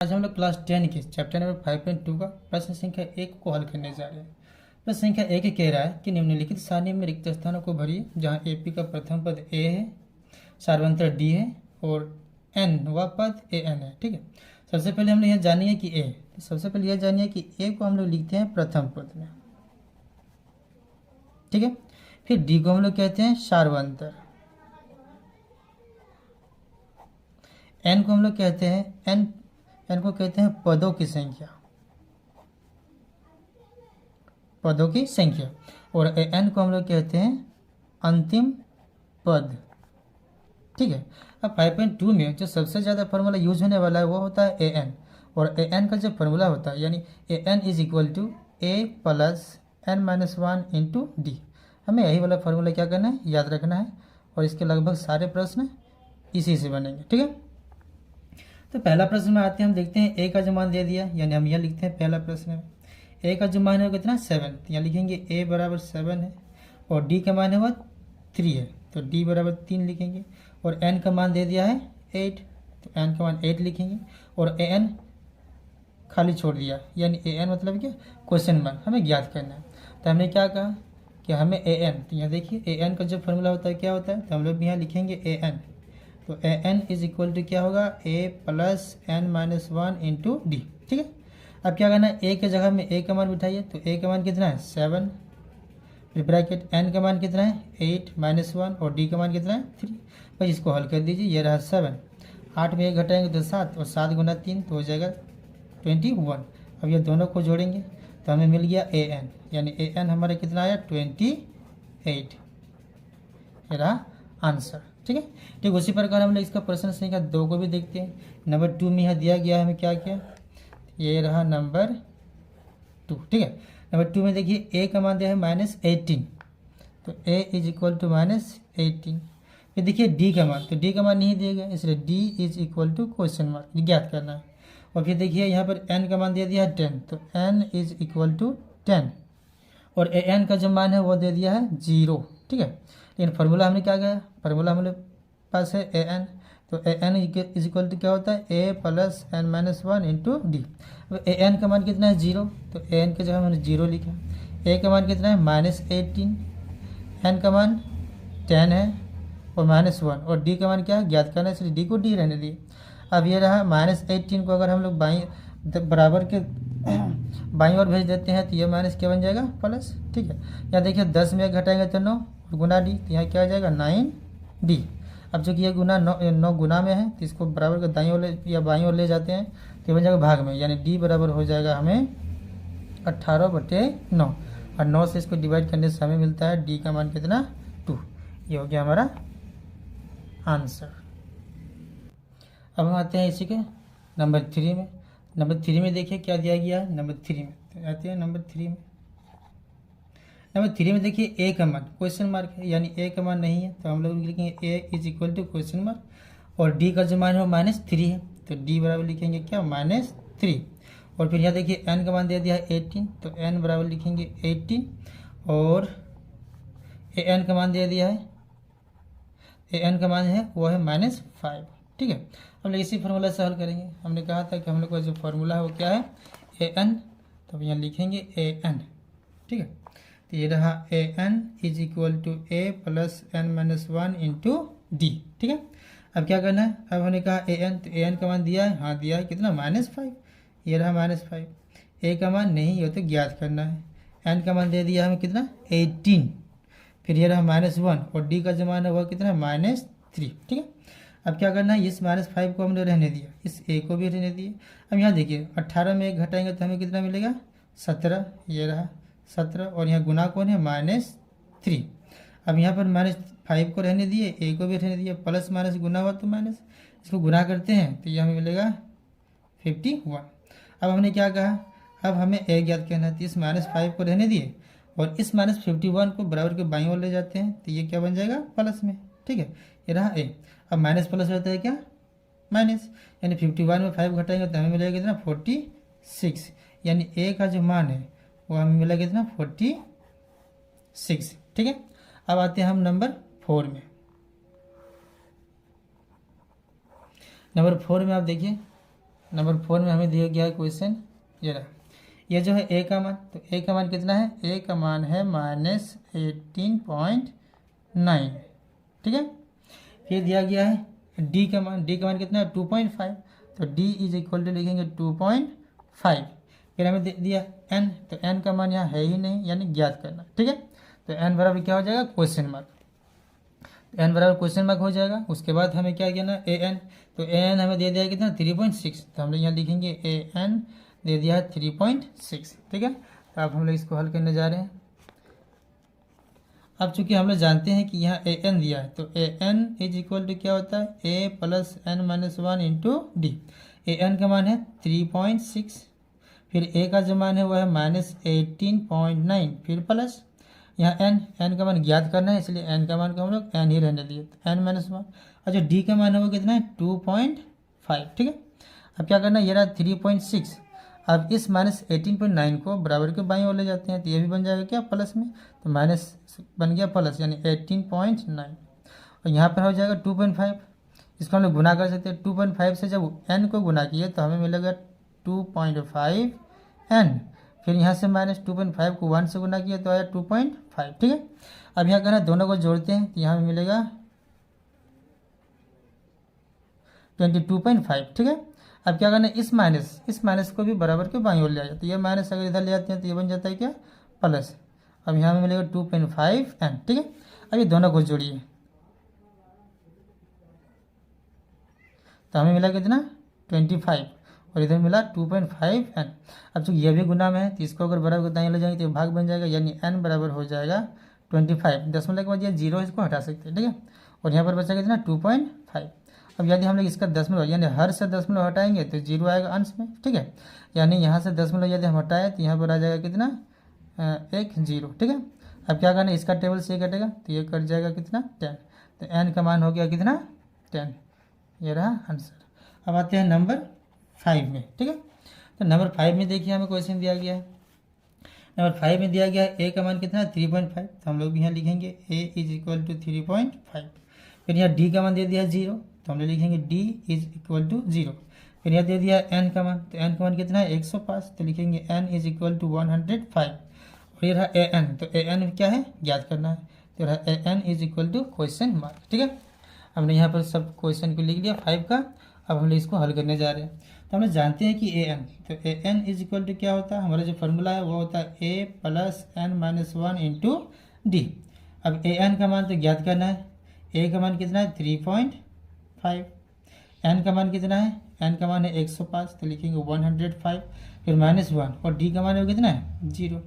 आज हम लोग क्लास 10 के चैप्टर नंबर 5.2 का प्रश्न संख्या 1 को हल करने जा रहे हैं। प्रश्न संख्या 1 कह रहा है कि निम्नलिखित सारणी में रिक्त स्थानों को भरिए जहां एपी का प्रथम पद ए है, सार्वंतर डी है और एन व पद ए एन है। ठीक है, सबसे पहले हम लोग यह जानिए कि ए, तो सबसे पहले यह जानिए कि ए को हम लोग लिखते हैं प्रथम पद में। ठीक है, फिर डी को हम लोग कहते हैं सार्वंतर, एन को हम लोग कहते हैं एन को कहते हैं पदों की संख्या, पदों की संख्या, और एन को हम लोग कहते हैं अंतिम पद। ठीक है, अब 5.2 में जो सबसे ज़्यादा फार्मूला यूज होने वाला है वो होता है ए एन, और ए एन का जो फार्मूला होता है यानी A N is equal to A plus N minus one into D. हमें यही वाला फार्मूला क्या करना है, याद रखना है, और इसके लगभग सारे प्रश्न इसी से बनेंगे। ठीक है, तो पहला प्रश्न में आते हैं, हम देखते हैं ए का जो मान दे दिया, यानी हम यह लिखते हैं पहला प्रश्न में ए का जो मान है वो कितना 7, तो यहाँ लिखेंगे ए बराबर 7 है, और डी का मान है वो 3 है, तो डी बराबर 3 लिखेंगे, और एन का मान दे दिया है 8, तो एन का मान 8 लिखेंगे, और ए एन खाली छोड़ दिया, यानी ए एन मतलब क्या, क्वेश्चन मार्क हमें ज्ञात करना है। तो हमने क्या कहा कि हमें ए एन, तो यहाँ देखिए ए एन का जो फॉर्मूला होता है क्या होता है, तो हम लोग भी यहाँ लिखेंगे ए एन, तो A N is equal to क्या होगा, A plus N minus one into D. ठीक है, अब क्या करना है, ए के जगह में ए का मान बिठाइए, तो ए का मान कितना है 7, फिर ब्रैकेट एन का मान कितना है 8 माइनस 1, और डी का मान कितना है 3। बस इसको हल कर दीजिए, ये रहा 7, 8 में 1 घटाएंगे तो 7, और 7 गुना 3 तो हो जाएगा 21। अब ये दोनों को जोड़ेंगे तो हमें मिल गया ए एन, यानी ए एन हमारा कितना आया 28, ये रहा आंसर। ठीक है, ठीक उसी प्रकार हम लोग इसका प्रश्न संख्या 2 को भी देखते हैं। नंबर 2 में यहाँ दिया गया है, हमें क्या किया, ये रहा नंबर 2। ठीक है, नंबर 2 में देखिए ए का मान दिया है -18, तो ए इज इक्वल टू -18। फिर देखिए डी का मान, तो डी का मान नहीं दिया गया, इसलिए D is equal to question mark ज्ञात करना है। और फिर देखिए यहाँ पर एन का मान दे दिया है 10, तो एन इज इक्वल टू 10, और ए एन का जो मान है वो दे दिया है 0। ठीक है, लेकिन फार्मूला हमने क्या किया, फार्मूला हमारे पास है ए एन, तो A N is equal to क्या होता है, A plus N minus one into D. अब ए एन का मान कितना है 0, तो ए एन के जगह मैंने 0 लिखा, ए का मान कितना है -18, एन का मान 10 है और -1, और डी का मान क्या है ज्ञात करना है, इसलिए डी को डी रहने दिए। अब ये रहा -18 को अगर हम लोग बाई बराबर के बाई ओर भेज देते हैं तो ये माइनस क्या बन जाएगा प्लस। ठीक है, यहाँ देखिए 10 में 1 घटाएंगे तो 9, गुना डी, तो यहाँ क्या आ जाएगा 9डी। अब चूँकि ये गुना 9 गुना में है, तो इसको बराबर के दाईं ओर या बाईं ओर ले जाते हैं तो बन जाएगा भाग में, यानी डी बराबर हो जाएगा हमें 18/9, और 9 से इसको डिवाइड करने से हमें मिलता है डी का मान कितना 2। ये हो गया हमारा आंसर। अब हम आते हैं इसी के नंबर 3 में। नंबर 3 में देखिए क्या दिया गया है, नंबर 3 में तो आते हैं नंबर 3 में। नंबर 3 में देखिए ए का मान क्वेश्चन मार्क है, यानी ए का मान नहीं है, तो हम लोग लिखेंगे A is equal to question mark, और डी का जो मान है वो -3 है, तो डी बराबर लिखेंगे क्या -3। और फिर यहाँ देखिए एन का मान दे दिया है 18, तो एन बराबर लिखेंगे 18, और ए एन का मान दे दिया है, ए एन का मान है वो है -5। ठीक है, हम लोग इसी फार्मूला से हल करेंगे। हमने कहा था कि हम लोग का जो फार्मूला है वो क्या है ए एन, तो अब यहाँ लिखेंगे ए एन। ठीक है, तो ये रहा A N is equal to A plus N minus one into D. ठीक है, अब क्या करना है, अब हमने कहा ए एन, तो ए एन का मान दिया है, हाँ दिया है, कितना -5, ये रहा -5। ए का मान नहीं हो तो ज्ञात करना है, एन का मान दे दिया हमें कितना 18, फिर ये रहा -1, और डी का जो मान है वह कितना -3। ठीक है, अब क्या करना है, इस -5 को हमने रहने दिया, इस ए को भी रहने दिए। अब यहाँ देखिए 18 में 1 घटाएंगे तो हमें कितना मिलेगा 17, ये रहा 17, और यहाँ गुना कौन है -3। अब यहाँ पर -5 को रहने दिए, ए को भी रहने दिए, प्लस माइनस गुना हुआ तो माइनस, इसको गुना करते हैं तो ये हमें मिलेगा 51। अब हमने क्या कहा, अब हमें ए ज्ञात करना है, तो इस -5 को रहने दिए और इस -51 को बराबर के बाईं ओर ले जाते हैं तो ये क्या बन जाएगा प्लस में। ठीक है, ये रहा ए। अब माइनस प्लस रहता है क्या माइनस, यानी 51 में 5 घटाएंगे तो हमें मिलेगा कितना 46, यानी ए का जो मान है वो हमें मिला कितना 46। ठीक है, अब आते हैं हम नंबर 4 में। नंबर 4 में आप देखिए नंबर 4 में हमें दिया गया है क्वेश्चन ये रहा। ये जो है ए का मान, तो ए का मान कितना है, ए का मान है -18.9, ठीक है। फिर दिया गया है डी का मान, डी का मान कितना है 2.5, तो डी इज इक्वल टू लिखेंगे 2.5। फिर हमें दिया एन, तो एन का मान यहाँ है ही नहीं, यानी ज्ञात करना, ठीक है। तो एन बराबर क्या हो जाएगा, क्वेश्चन मार्क, एन बराबर क्वेश्चन मार्क हो जाएगा। उसके बाद हमें क्या किया ना, ए एन, तो ए एन हमें दे दिया है कितना 3.6, तो हम लोग यहाँ लिखेंगे ए एन दे दिया है 3.6, ठीक है। तो अब हम लोग इसको हल करने जा रहे हैं। अब चूंकि हम लोग जानते हैं कि यहाँ ए एन दिया है, तो A N is equal to क्या होता है, A plus N minus 1 into D. A N का मान है 3.6, फिर ए का जो मान है वो है -18.9, फिर प्लस यहाँ एन, एन का मान ज्ञात करना है, इसलिए एन का मान को हम लोग एन ही रहने दिए, तो एन माइनस 1। और जो डी का मान है वो कितना है 2.5, ठीक है। अब क्या करना है, ये रहा 3.6, अब इस -18.9 को बराबर के बाईं ओर ले जाते हैं, तो ये भी बन जाएगा क्या प्लस में, तो माइनस बन गया प्लस, यानी 18.9, और यहाँ पर हो जाएगा 2.5। इसको हम लोग गुना कर सकते हैं, 2.5 से जब n को गुना किए तो हमें मिलेगा 2.5 n, फिर यहाँ से -2.5 को 1 से गुना किया तो आया 2.5, ठीक है। अब यहाँ कहना दोनों को जोड़ते हैं, तो यहाँ मिलेगा 22.5, ठीक है। अब क्या करना है, इस माइनस को भी बराबर के बाईं ओर ले आया, तो ये माइनस अगर इधर ले आते हैं तो ये बन जाता है क्या प्लस। अब यहाँ में मिलेगा 2.5 n, ठीक है। अब ये दोनों को जोड़िए, तो हमें मिला कितना 25, और इधर मिला 2.5 n। अब चूँकि ये भी गुना में है, तो इसको अगर बराबर दाएं ले जाएंगे तो भाग बन जाएगा, यानी n बराबर हो जाएगा 25। दशमलव के बाद ये 0 इसको हटा सकते हैं, ठीक है। और यहाँ पर बचेगा कितना 2.5। अब यदि हम लोग इसका दशमलव यानी हर से दशमलव हटाएंगे तो 0 आएगा अंश में, ठीक है। यानी यहाँ से दशमलव यदि हम हटाएं तो यहाँ पर आ जाएगा कितना 10, ठीक है। अब क्या करना है, इसका टेबल से कटेगा तो ये कट जाएगा कितना 10, तो n का मान हो गया कितना 10, ये रहा आंसर। अब आते हैं नंबर 5 में, ठीक है। तो नंबर 5 में देखिए हमें क्वेश्चन दिया गया है, नंबर 5 में दिया गया है ए का मान कितना 3.5, तो हम लोग भी यहाँ लिखेंगे ए इज इक्वल टू 3.5। फिर यहाँ डी का मान दे दिया 0, तो हम लोग लिखेंगे डी इज इक्वल टू 0। फिर यहाँ दे दिया एन का मान, तो एन का मान कितना है 105, तो लिखेंगे एन इज इक्वल टू 105। और ये रहा ए एन, तो ए एन क्या है ज्ञात करना है, तो रहा A N is equal to question mark, ठीक है। हमने यहाँ पर सब क्वेश्चन को लिख लिया 5 का। अब हम लोग इसको हल करने जा रहे हैं। तो हम लोग जानते हैं कि ए एन, तो A N is equal to क्या होता है, हमारा जो फॉर्मूला है वो होता है A plus N minus 1 into D. अब ए एन का मान तो ज्ञात करना है, ए का मान कितना है 3.5, एन का मान कितना है, एन का मान है 105, तो लिखेंगे 105, फिर -1, और डी का मान है कितना है 0।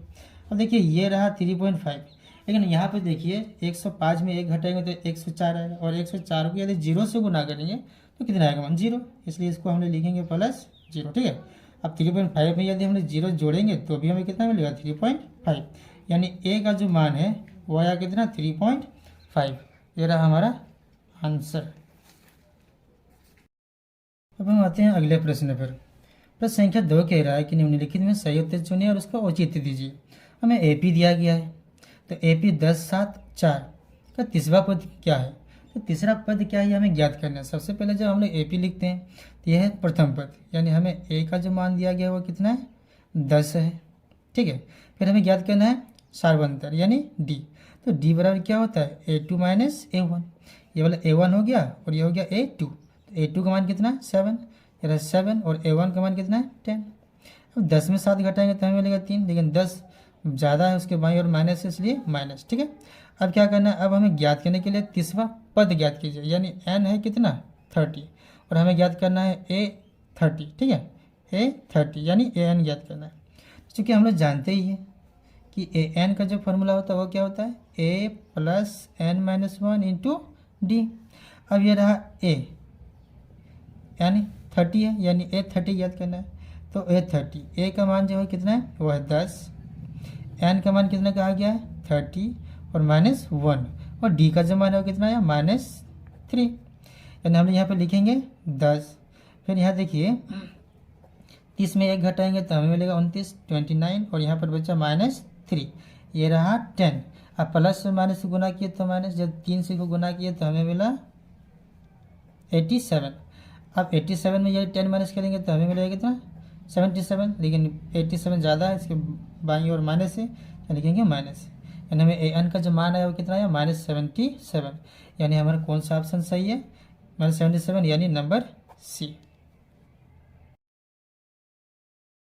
अब देखिए ये रहा 3.5, लेकिन यहाँ पे देखिए 105 में 1 घटाएंगे तो 104 आएगा, और 104 को यदि 0 से गुना करेंगे तो कितना आएगा मान 0, इसलिए इसको हम लोग लिखेंगे +0, ठीक है। अब 3.5 में यदि हम लोग 0 जोड़ेंगे तो भी हमें कितना मिलेगा 3.5, यानी ए का जो मान है वो आया कितना 3.5, ये रहा हमारा आंसर। अब हम आते हैं अगले प्रश्न पर। प्रश्न संख्या 2 कह रहा है कि निम्नलिखित में सही उत्तर चुनिए और उसका औचित्य दीजिए। हमें एपी दिया गया है, तो एपी 10, 7, 4 का तीसरा पद क्या है, तो तीसरा पद क्या है हमें ज्ञात करना है। सबसे पहले जब हम लोग एपी लिखते हैं तो यह है प्रथम पद, यानी हमें ए का जो मान दिया गया है वो कितना है 10 है, ठीक है। फिर हमें ज्ञात करना है सार्वंतर यानी डी, तो डी बराबर क्या होता है A2 माइनस A1, ये वाला A1 हो गया और ये हो गया A2, तो A2 का मान कितना है 7, ये 7, और A1 का मान कितना है 10। अब 10 में 7 घटाएंगे तो हमें मिलेगा 3, लेकिन 10 ज़्यादा है उसके बाईं और माइनस है इसलिए माइनस, ठीक है। अब क्या करना है, अब हमें ज्ञात करने के लिए तीसरा पद ज्ञात कीजिए, यानी n है कितना 30, और हमें ज्ञात करना है A30, ठीक है, A30 यानी an ज्ञात करना है। चूँकि हम लोग जानते ही हैं कि an का जो फॉर्मूला होता है वो क्या होता है a plus n minus 1 into D. अब ये रहा a, यानी 30 है, यानी A30 ज्ञात करना है, तो A30, a का मान जो है कितना है वो है 10, n का मान कितना कहा गया है 30 और -1, और d का जो मान है वो कितना है -3, यानी हम यहाँ पे लिखेंगे 10। फिर यहाँ देखिए 30 में 1 घटाएंगे तो हमें मिलेगा 29, 29, और यहाँ पर बचा -3, ये रहा 10। अब प्लस से माइनस से गुना किए तो माइनस, जब 3 से को गुना किए तो हमें मिला 87। अब 87 में ये 10 माइनस करेंगे तो हमें मिलेगा कितना 77, लेकिन 87 ज़्यादा है, इसके बाईं ओर माइनस है, तो लिखेंगे माइनस, यानी हमें ए एन का जो मान है वो कितना है -77, यानी हमारा कौन सा ऑप्शन सही है -77, यानी नंबर सी।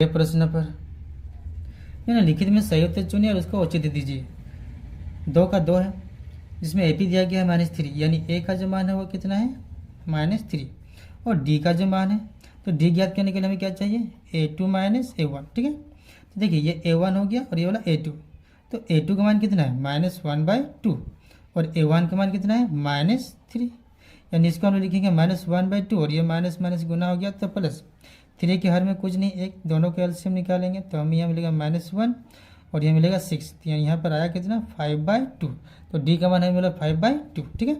ये प्रश्न पर यानी लिखित में सही उत्तर चुनिए और उसको औचित्य दीजिए। 2 का 2 है, जिसमें ए पी दिया गया है -3, यानी ए का जो मान है वो कितना है -3, और डी का जो मान है तो डी ज्ञात करने के लिए हमें क्या चाहिए A2 - A1, ठीक है। तो देखिए ये A1 हो गया और ये वाला A2, तो A2 का मान कितना है -1/2 और A1 का मान कितना है -3, यानी इसको हम लिखेंगे -1/2 और ये माइनस माइनस गुना हो गया तो प्लस 3 के हर में कुछ नहीं एक, दोनों के एलसीएम निकालेंगे तो हमें यहाँ मिलेगा -1 और यह मिलेगा 6, यानी यहाँ पर आया कितना 5/2, तो डी का मान हमें मिला 5/2, ठीक है।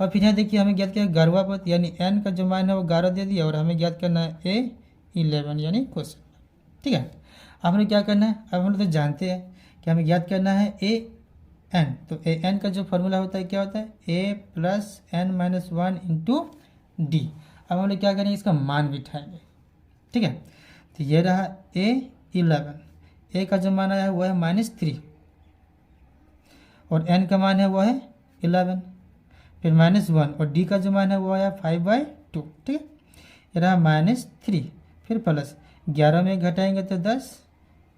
और फिर यहाँ देखिए हमें ज्ञात किया गर्भापद यानी एन का जो मान है वो 11 दे दिया और हमें ज्ञात करना है A11 यानी क्वेश्चन, ठीक है। अब हमें क्या करना है, अब हम लोग तो जानते हैं कि हमें ज्ञात करना है AN, तो AN का जो फॉर्मूला होता है क्या होता है A + n - 1 × D। अब हम लोग क्या करेंगे इसका मान बिठाएंगे, ठीक है। तो ये रहा A11, ए का जो मान आया है वो है -3 और n का मान है वो है 11, फिर -1 और d का जो मान है वो आया 5/2, ठीक है। ये रहा -3, फिर प्लस 11 में घटाएंगे तो 10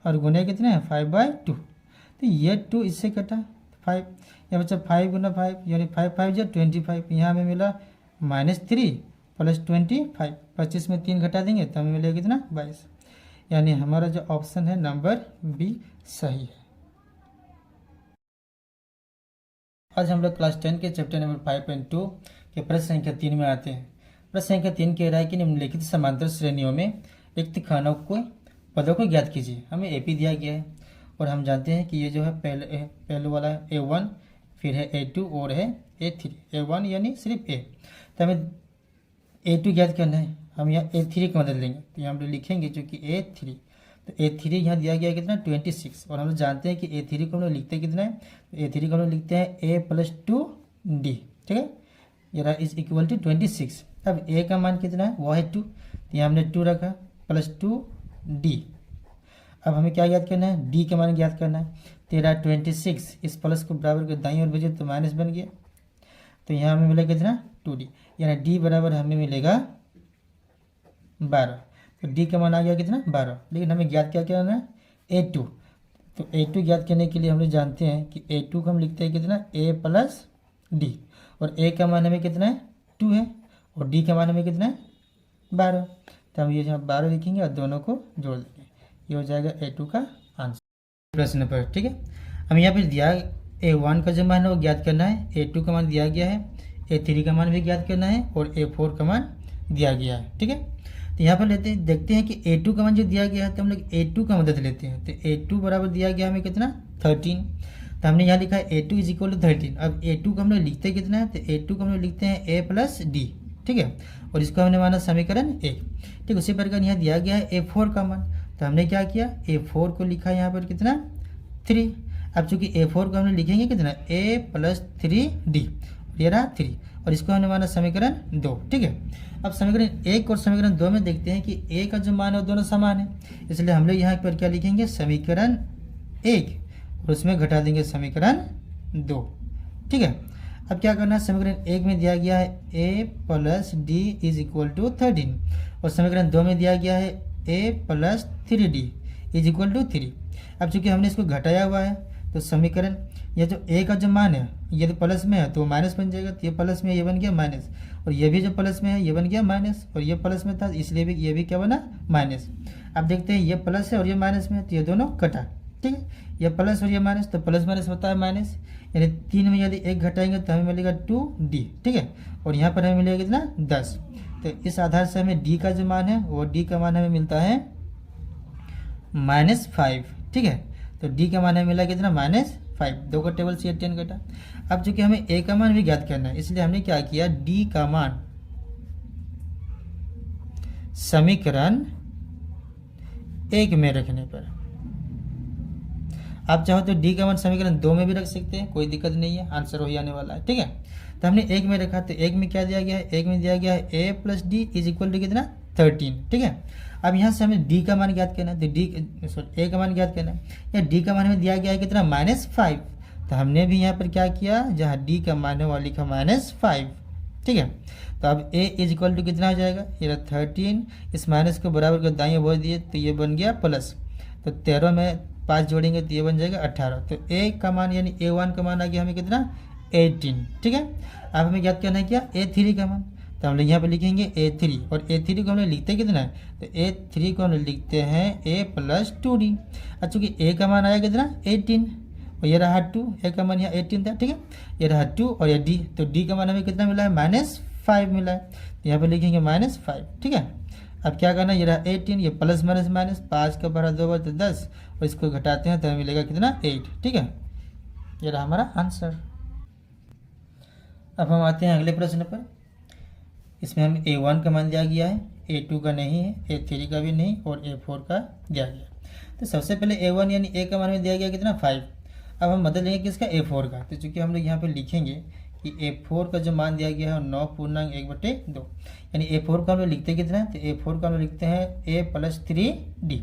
और गुने कितने हैं 5/2, तो ये 2 इससे कटा 5, या बच्चा 5 × 5 यानी 5 5 जो 25, यहाँ हमें मिला -3 + 25, 25 में 3 घटा देंगे तो हमें मिलेगा कितना 22, यानी हमारा जो ऑप्शन है नंबर बी सही है। आज हम लोग क्लास 10 के चैप्टर नंबर 5.2 के प्रश्न संख्या 3 में आते हैं। प्रश्न संख्या 3 कह रहा है कि निम्नलिखित समांतर श्रेणियों में रिक्त खानों को पदों को ज्ञात कीजिए। हमें एपी दिया गया है और हम जानते हैं कि ये जो है पहले वाला A1, फिर है A2 और है A3। A1 यानी सिर्फ A, तो हमें A2 ज्ञात करना है, हम यहाँ A3 की मदद लेंगे, तो यहाँ हम लोग लिखेंगे जो कि A3, तो A3 यहाँ दिया गया है कितना 26, और हम लोग जानते हैं कि A3 को हम लोग लिखते हैं कितना है, तो A3 को हम लोग लिखते हैं A + 2D, ठीक है। ये रहा इज इक्वल टू 26। अब A का मान कितना है वो है 2, तो यहाँ हमने 2 रखा +2D। अब हमें क्या याद करना है D का मान ज्ञात करना है, तेरा 26 इस प्लस को बराबर के दाईं ओर भेजे तो माइनस बन गया, तो यहाँ हमें मिलेगा कितना 2D, यानी D बराबर हमें मिलेगा 12, तो D का मान आ गया कितना 12। लेकिन हमें ज्ञात क्या करना है A2, तो A2 ज्ञात करने के लिए हम लोग जानते हैं कि A2 को हम लिखते हैं कितना A + D, और A का मान हमें कितना है 2 है और D का मान हमें कितना है 12, तो हम ये यहाँ 12 लिखेंगे और दोनों को जोड़ देंगे, ये हो जाएगा A2 का आंसर प्रश्न पर, ठीक है। हम यहाँ पर दिया A1 का जो मान है वो ज्ञात करना है, A2 का मान दिया गया है, A3 का मान भी ज्ञात करना है और A4 का मान दिया गया है, ठीक है। तो यहाँ पर देखते हैं कि A2 का मान जो दिया गया है तो हम लोग A2 का मदद लेते हैं, तो A2 बराबर दिया गया हमें कितना 13, तो हमने यहाँ लिखा है A2 = 13। अब A2 को हम लोग लिखते हैं कितना है, तो A2 को हम लोग लिखते हैं A + D, ठीक है, और इसको हमने माना समीकरण 1, ठीक। उसी प्रकार यहाँ दिया गया है A4 का मान, तो हमने क्या किया A4 को लिखा यहाँ पर कितना 3। अब चूंकि A4 को हमने लिखेंगे कितना A + 3D, ये रहा 3, और इसको हमने माना समीकरण 2, ठीक है। अब समीकरण 1 और समीकरण 2 में देखते हैं कि A का जो मान है वो दोनों समान है, इसलिए हम लोग यहाँ पर क्या लिखेंगे समीकरण 1 और उसमें घटा देंगे समीकरण 2, ठीक है। अब क्या करना है, समीकरण 1 में दिया गया है A + D = 13 और समीकरण 2 में दिया गया है A + 3D = 3। अब चूंकि हमने इसको घटाया हुआ है तो समीकरण ये जो A का जो मान है ये तो प्लस में है तो माइनस बन जाएगा, तो ये प्लस में ये बन गया माइनस, और ये भी जो प्लस में है ये बन गया माइनस, और ये प्लस में था इसलिए भी ये भी क्या बना माइनस। अब देखते हैं ये प्लस है और ये माइनस में है तो ये दोनों कटा, ठीक है, ये प्लस और ये माइनस, तो प्लस माइनस होता है माइनस, यानी 3 में यदि 1 घटाएंगे तो हमें मिलेगा 2D, ठीक है, और यहाँ पर हमें मिलेगा कितना 10। तो इस आधार से हमें D का जो मान है वो D का मान हमें मिलता है -5, ठीक है। तो D का मान हमें मिला कितना -5, 2 का टेबल से ये 10 घटा। अब चूंकि हमें A का मान भी ज्ञात करना है इसलिए हमने क्या किया D का मान समीकरण 1 में रखने पर, आप चाहो तो डी का मान समीकरण 2 में भी रख सकते हैं, कोई दिक्कत नहीं है, आंसर वही आने वाला है। ठीक है, तो हमने एक में रखा, तो एक में क्या दिया गया है, एक में दिया गया है A plus D is equal to कितना 13। ठीक है, अब यहाँ से हमें डी का मान ज्ञात करना है, तो ए का मान ज्ञात करना है, या डी का मान हमें दिया गया है कितना -5, तो हमने भी यहाँ पर क्या किया, जहाँ डी का मान है वहाँ लिखा -5। ठीक है, तो अब a इज इक्वल टू कितना हो जाएगा, ये 13, इस माइनस को बराबर कर दाएं बोल दिए तो ये बन गया प्लस, तो 13 में 5 जोड़ेंगे तो ये बन जाएगा 18। तो a का मान यानी a1 का मान आ गया हमें कितना 18। ठीक है, अब हमें याद करना है क्या, a3 का मान, तो हम लोग यहाँ पे लिखेंगे a3, और a3 को हम लोग लिखते कितना है, तो a3 को हम लोग लिखते हैं a प्लस 2d। अब चूँकि a का मान आया कितना 18, और ये रहा 2, a का मान यहाँ 18 था। ठीक है, ये रहा 2 और ये d, तो d का मान हमें कितना मिला है -5 मिला है, तो यहाँ पे लिखेंगे -5। ठीक है, अब क्या करना है, ये रहा 18, ये प्लस माइनस माइनस 5 का बढ़ा 2 बार तो 10, और इसको घटाते हैं तो हमें मिलेगा कितना 8। ठीक है, ये रहा हमारा आंसर। अब हम आते हैं अगले प्रश्न पर। इसमें हमें a1 का मान दिया गया है, a2 का नहीं है, a3 का भी नहीं, और a4 का दिया गया। तो सबसे पहले a1 यानी a का मान में दिया गया कितना 5। अब हम बदल लेंगे किसका, a4 का, तो चूँकि हम लोग यहाँ पे लिखेंगे कि a4 का जो मान दिया गया है 9.1/2, यानी a4 का हम लोग लिखते कितना है, तो a4 का हम लोग लिखते हैं a प्लस 3d,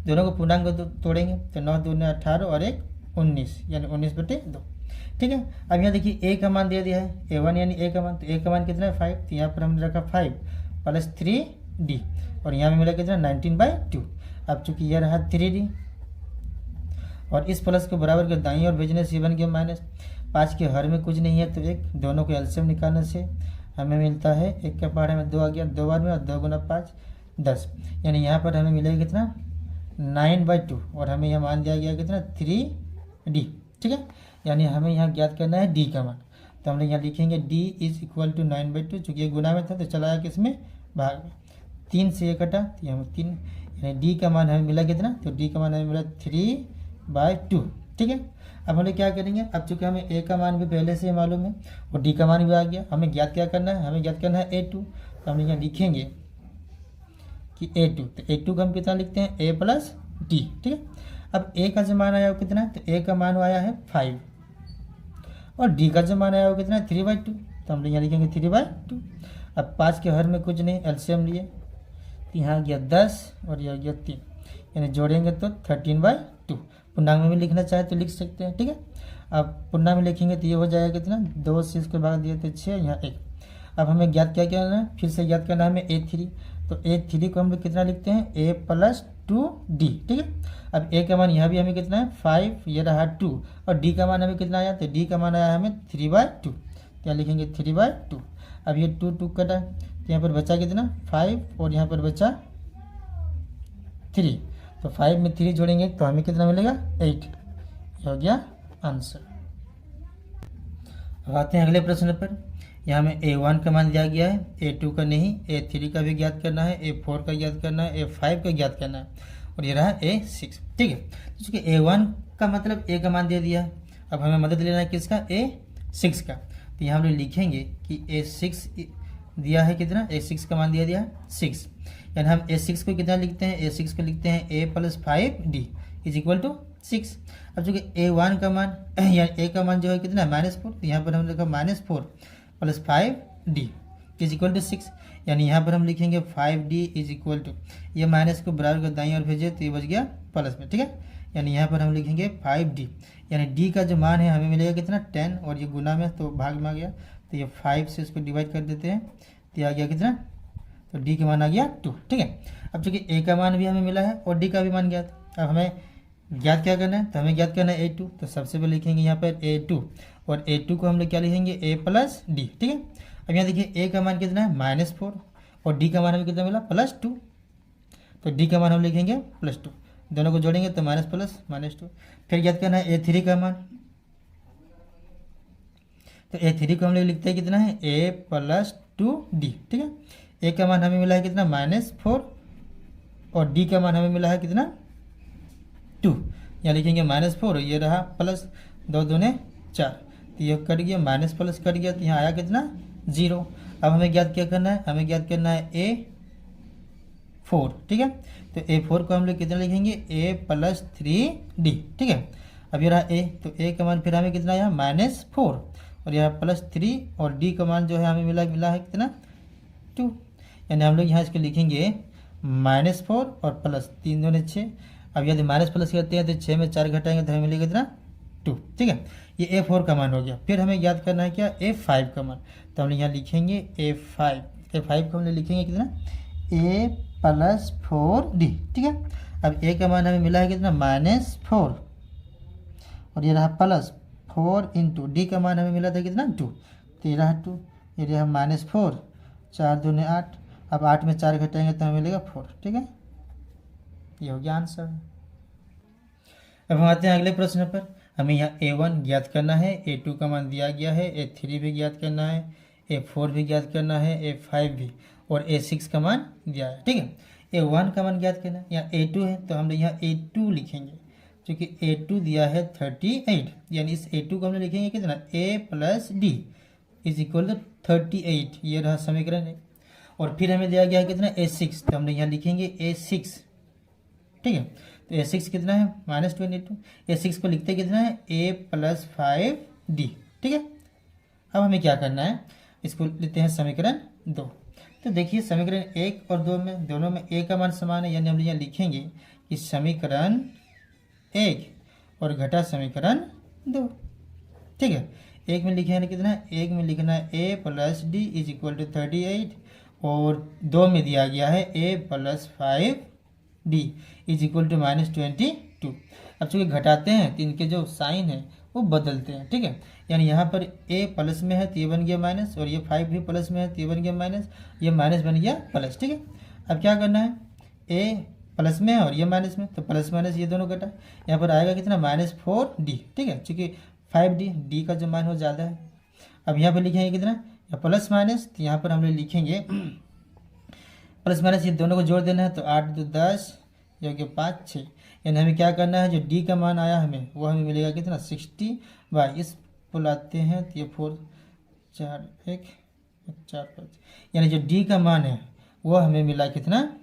दोनों को पूर्णांक तोड़ेंगे तो 9 दूनी 18 और 1 19, यानी 19/2। ठीक है, अब यहाँ देखिए a का मान दे दिया है, a1 यानी a का मान, तो a का मान कितना है 5, तो यहाँ पर हमने रखा 5 प्लस 3d, और यहाँ में मिला कितना 19/2। अब चूँकि यह रहा 3d, और इस प्लस को बराबर कर दाईं और भेजने से बन गया माइनस, 5 के हर में कुछ नहीं है तो 1, दोनों को एलसीएम निकालने से हमें मिलता है 1 का पहाड़े में 2 आ गया, 2 बार में, और 2 गुना 5 10, यानी यहाँ पर हमें मिलेगा कितना 9/2, और हमें यहाँ मान दिया गया कितना 3d। ठीक है, यानी हमें यहाँ ज्ञात करना है d का मान, तो हम लोग यहाँ लिखेंगे d इज इक्वल टू 9/2, चूँकि ये गुना में था तो चला गया किसमें, भाग में, 3 से 1 कटा तो यहाँ 3, यानी d का मान हमें मिला कितना, तो d का मान हमें मिला 3/2। ठीक है, अब हम लोग क्या करेंगे, अब चूँकि हमें a का मान भी पहले से मालूम है और d का मान भी आ गया, हमें ज्ञात क्या करना है, हमें ज्ञात करना है a2, तो हम यहाँ लिखेंगे कि a2, तो a2 का हम कितना लिखते हैं a प्लस d। ठीक है, अब a का जो मान आया वो कितना है, तो a का मान आया है 5, और d का जो मान आया वो कितना है 3/2, तो हम लोग यहाँ लिखेंगे 3/2। अब 5 के हर में कुछ नहीं, एलसीएम लिए, तो यहाँ गया 10 और यह गया 3, यानी जोड़ेंगे तो 13/2। पूर्णांक में भी लिखना चाहे तो लिख सकते हैं। ठीक है, अब पूर्णांक में लिखेंगे तो ये हो जाएगा कितना, 2 से इसको भाग दिए तो 6, यहाँ 1। अब हमें ज्ञात क्या करना है, फिर से ज्ञात करना है हमें a3, तो a3 को हम लोग कितना लिखते हैं a प्लस 2d। ठीक है, अब a का मान यहाँ भी हमें कितना है 5, ये रहा 2, और d का मान हमें कितना आया, तो d का मान आया हमें 3/2, क्या लिखेंगे 3/2। अब ये 2 2 कटा, तो यहाँ पर बचा कितना 5, और यहाँ पर बचा 3, तो 5 में 3 जोड़ेंगे तो हमें कितना मिलेगा 8, ये हो गया आंसर। अब आते हैं अगले प्रश्न पर। यहाँ में a1 का मान दिया गया है, a2 का नहीं, a3 का भी ज्ञात करना है, a4 का ज्ञात करना है, a5 का ज्ञात करना है, और ये रहा a6। ठीक है, तो चूँकि a1 का मतलब a का मान दे दिया है, अब हमें मदद लेना है किसका, a6 का, तो यहाँ हम लोग लिखेंगे कि a6 दिया है कितना, a6 का मान दिया है 6, यानी हम a6 को कितना लिखते हैं, a6 को लिखते हैं a plus 5d is equal to 6। अब चूँकि a1 का मान या a का मान जो है कितना -4, तो यहाँ पर हम लिखा -4 plus 5d is equal to 6, यानी यहाँ पर हम लिखेंगे 5d इज इक्वल टू, ये माइनस को बराबर कर दाईं और भेजे तो ये बच गया प्लस में। ठीक है, यानी यहाँ पर हम लिखेंगे 5d, यानी d का जो मान है हमें मिलेगा कितना 10, और ये गुना में तो भाग में आ गया, तो ये 5 से इसको डिवाइड कर देते हैं तो ये आ गया कितना, तो d का मान आ गया 2। ठीक है, अब चूँकि a का मान भी हमें मिला है और d का भी मान ज्ञात, अब हमें ज्ञात क्या करना है, तो हमें ज्ञात करना है a2, तो सबसे पहले लिखेंगे यहाँ पर a2, और a2 को हम लोग क्या लिखेंगे a प्लस d। ठीक है, अब यहाँ देखिए a का मान कितना है -4, और d का मान हमें कितना मिला +2, तो d का मान हम लिखेंगे +2, दोनों को जोड़ेंगे तो माइनस प्लस -2। फिर ज्ञात करना है a3 का मान, तो a3 को हम लोग लिखते हैं कितना है a प्लस 2d। ठीक है, a का मान हमें मिला है कितना -4, और d का मान हमें मिला है कितना 2, यहाँ लिखेंगे -4, ये रहा प्लस 2 दूने 4, तो ये कट गया, माइनस प्लस कट गया, तो यहाँ आया कितना 0। अब हमें ज्ञात क्या करना है, हमें ज्ञात करना है a4। ठीक है, तो a4 को हम लोग कितना लिखेंगे a प्लस 3d। ठीक है, अब ये रहा ए, तो ए का मान फिर हमें कितना आया -4 और यहाँ +3 और डी का मान जो है हमें मिला है कितना 2। यानी हम लोग यहाँ इसको लिखेंगे -4 और +3 दूनी 6। अब यदि माइनस प्लस करते हैं तो 6 में 4 घटाएंगे तो हमें मिलेगा कितना 2। ठीक है, ये A4 का मान हो गया। फिर हमें याद करना है क्या A5 का मान, तो हम लोग यहाँ लिखेंगे A5 को हम लोग लिखेंगे कितना A+4D। ठीक है, अब A का मान हमें मिला है कितना -4 और ये रहा +4 इंटू डी का मान हमें मिला था कितना 2, तो ये रहा 2, ये रहा -4, 4 दूने 8, अब 8 में 4 घटाएंगे तो हमें मिलेगा 4। ठीक है, ये हो गया आंसर। अब हम आते हैं अगले प्रश्न पर। हमें यहाँ A1 ज्ञात करना है, A2 का मान दिया गया है, A3 भी ज्ञात करना है, A4 भी ज्ञात करना है, A5 भी और A6 का मान दिया है। ठीक है, A1 का मान ज्ञात करना है, यहाँ A2 है तो हम लोग यहाँ A2 लिखेंगे, क्योंकि A2 दिया है 38, यानी इस A2 को हम लोग लिखेंगे कितना A+D इज इक्वल टू 38। ये रहा समीकरण है। और फिर हमें दिया गया है कितना A6, तो हम लोग यहाँ लिखेंगे A6। ठीक है, तो A6 कितना है -22। A6 को लिखते कितना है A+5D। ठीक है, अब हमें क्या करना है, इसको लेते हैं समीकरण 2। तो देखिए समीकरण 1 और 2 में दोनों में A का मान समान है, यानी हम यहाँ लिखेंगे कि समीकरण 1 और घटा समीकरण 2। ठीक है, एक में लिखे हैं कितना है, एक में लिखना है A+D इज इक्वल टू 38 और 2 में दिया गया है A+5D इज इक्वल टू -22। अब चूँकि घटाते हैं तो इनके जो साइन है वो बदलते हैं। ठीक है, यानी यहाँ पर A प्लस में है तो ये बन गया माइनस, और ये 5 भी प्लस में है तो ये बन गया माइनस, ये माइनस बन गया प्लस। ठीक है, अब क्या करना है, A प्लस में है और ये माइनस में, तो प्लस माइनस ये दोनों घटा, यहाँ पर आएगा कितना -4D। ठीक है, चूँकि 5D का जो मान हो ज़्यादा है। अब यहाँ पर लिखेंगे कितना या प्लस माइनस, तो यहाँ पर हम लोग लिखेंगे प्लस माइनस ये दोनों को जोड़ देना है, तो 8 2 10 ये हो गया 5 6, यानी हमें क्या करना है, जो डी का मान आया हमें वो हमें मिलेगा कितना 60। इस को लाते हैं तो ये 4 4 1 4 5, यानी जो डी का मान है वो हमें मिला कितना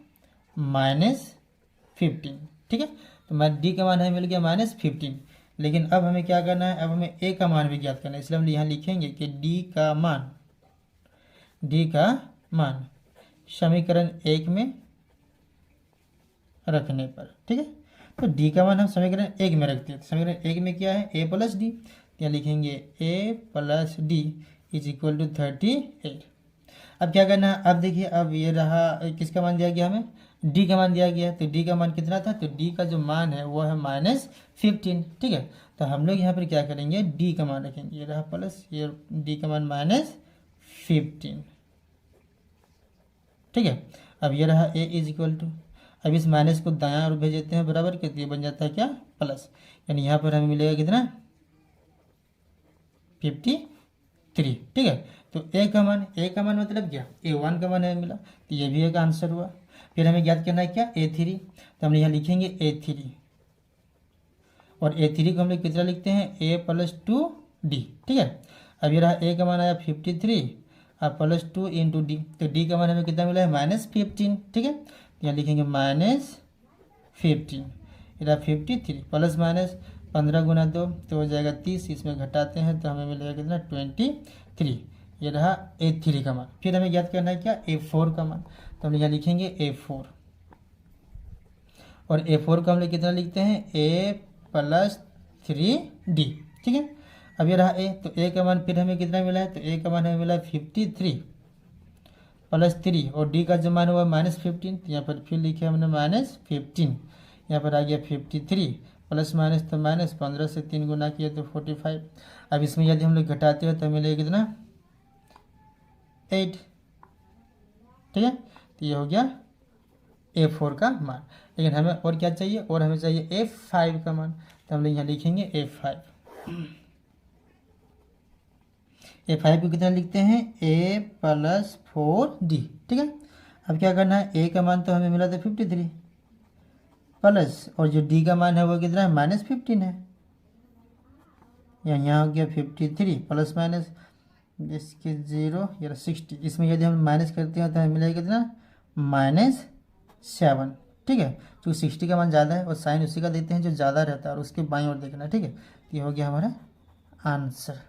-15। ठीक है, तो डी का मान हमें मिल गया -15। लेकिन अब हमें क्या करना है, अब हमें ए का मान भी ज्ञात करना है, इसलिए हम यहाँ लिखेंगे कि डी का मान समीकरण 1 में रखने पर। ठीक है, तो डी का मान हम समीकरण 1 में रखते हैं, तो समीकरण 1 में क्या है A+D, तो यहाँ लिखेंगे A+D इज इक्वल टू 38। अब क्या करना है, अब देखिए अब ये रहा किसका मान दिया गया हमें, डी का मान दिया गया है, तो डी का मान कितना था, तो डी का जो मान है वो है -15। ठीक है, तो हम लोग यहाँ पर क्या करेंगे, डी का मान रखेंगे, ये रहा प्लस, ये डी का मान -15। ठीक है, अब ये रहा ए इज इक्वल टू, अब इस माइनस को दायां और भेज देते हैं बराबर के, तो ये बन जाता है क्या प्लस, यानी यहाँ पर हमें मिलेगा कितना 53। ठीक है, तो ए का मान मतलब क्या A1 का मान हमें मिला, तो ये भी एक आंसर हुआ। फिर हमें याद करना है क्या A3, तो हम यहाँ लिखेंगे A3, और A3 को हम लोग कितना लिखते हैं A+2D। ठीक है, अब ये रहा ए का मान आया 53 और +2 इंटू डी, तो डी का मान हमें कितना मिला है -15। ठीक है, यहाँ लिखेंगे -15, इधर 53 प्लस माइनस 15 गुना 2 तो हो जाएगा 30, इसमें घटाते हैं तो हमें मिलेगा कितना 23। ये रहा A3 का मान। फिर हमें याद करना है क्या A4 का मान, तो हम यहाँ लिखेंगे A4, और A4 का हम लोग कितना लिखते हैं A+3D। ठीक है, अब ये रहा A, तो A का मान फिर हमें कितना मिला है, तो A का मान हमें मिला 53 +3 और D का जो मान हुआ -15, तो यहाँ पर फिर लिखे हमने -15, यहाँ पर आ गया 53 प्लस माइनस तो माइनस, 15 से 3 गुना किया तो 45। अब इसमें यदि हम लोग घटाते हैं तो मिलेगा कितना 8। ठीक है, तो ये हो गया A4 का मान। लेकिन हमें और क्या चाहिए, और हमें चाहिए A5 का मान, तो हम लोग यहाँ लिखेंगे A5 को कितना लिखते हैं A+4D। ठीक है, अब क्या करना है, ए का मान तो हमें मिला था 53 प्लस, और जो डी का मान है वो कितना है -15 है, यहाँ हो गया 53 प्लस माइनस इसके 0 या 60, इसमें यदि हम माइनस करते हैं तो हमें मिलेगा कितना -7। ठीक है, क्योंकि 60 का मान ज़्यादा है और साइन उसी का देते हैं जो ज़्यादा रहता है और उसके बाईं ओर देखना है। ठीक है, तो ये हो गया हमारा आंसर।